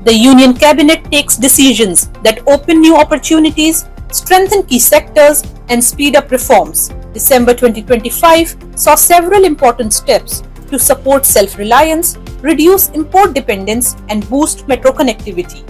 The Union Cabinet takes decisions that open new opportunities, strengthen key sectors, and speed up reforms. December 2025 saw several important steps to support self-reliance, reduce import dependence, and boost metro connectivity.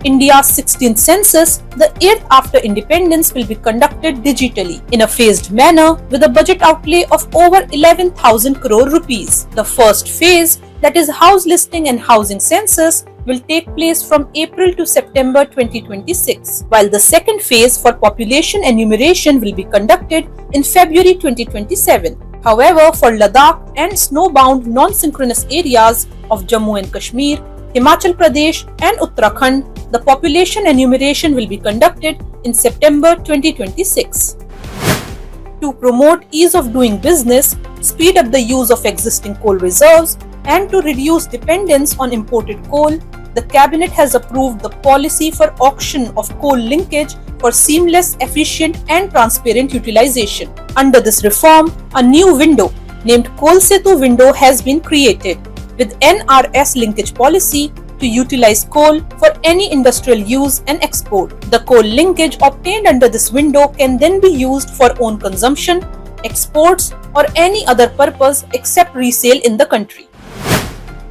India's 16th census, the 8th after independence, will be conducted digitally in a phased manner with a budget outlay of over 11,000 crore rupees. The first phase, that is house listing and housing census, will take place from April to September 2026, while the second phase for population enumeration will be conducted in February 2027. However, for Ladakh and snowbound non-synchronous areas of Jammu and Kashmir, Himachal Pradesh and Uttarakhand, the population enumeration will be conducted in September 2026. To promote ease of doing business, speed up the use of existing coal reserves, and to reduce dependence on imported coal, the Cabinet has approved the policy for auction of coal linkage for seamless, efficient, and transparent utilization. Under this reform, a new window named Coal Setu window has been created with NRS linkage policy to utilize coal for any industrial use and export. The coal linkage obtained under this window can then be used for own consumption, exports, or any other purpose except resale in the country.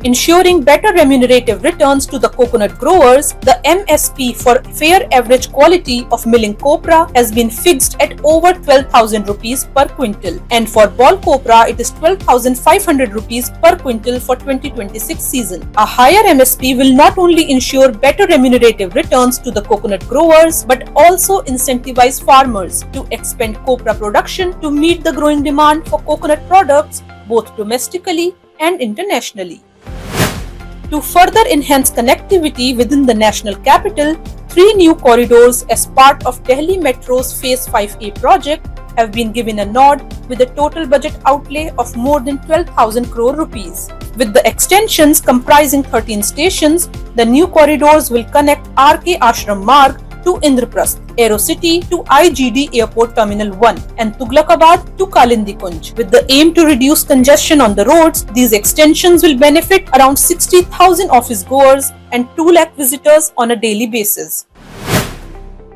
Ensuring better remunerative returns to the coconut growers, the MSP for fair average quality of milling copra has been fixed at over 12,000 rupees per quintal, and for ball copra it is 12,500 rupees per quintal for 2026 season. A higher MSP will not only ensure better remunerative returns to the coconut growers but also incentivize farmers to expand copra production to meet the growing demand for coconut products both domestically and internationally. To further enhance connectivity within the national capital, 3 new corridors as part of Delhi Metro's Phase 5A project have been given a nod with a total budget outlay of more than 12,000 crore rupees. With the extensions comprising 13 stations, the new corridors will connect RK Ashram Marg to Indraprasth, Aerocity to IGD Airport Terminal 1 and Tughlakabad to Kalindi Kunj. With the aim to reduce congestion on the roads, these extensions will benefit around 60,000 office goers and 2 lakh visitors on a daily basis.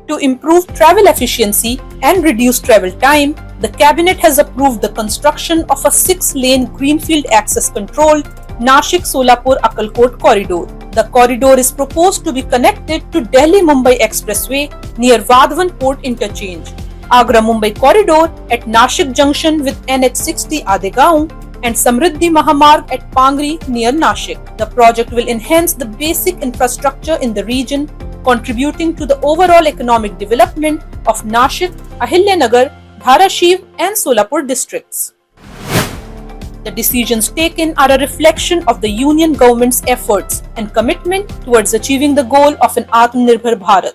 To improve travel efficiency and reduce travel time, the Cabinet has approved the construction of a 6-lane greenfield access controlled Nashik-Solapur-Akkalkot corridor. The corridor is proposed to be connected to Delhi-Mumbai Expressway near Vadhavan Port Interchange, Agra-Mumbai corridor at Nashik Junction with NH60 Adegaon, and Samriddhi Mahamarg at Pangri near Nashik. The project will enhance the basic infrastructure in the region, contributing to the overall economic development of Nashik, Ahilyanagar, Dharashiv, and Solapur districts. The decisions taken are a reflection of the Union government's efforts and commitment towards achieving the goal of an Atmanirbhar Bharat.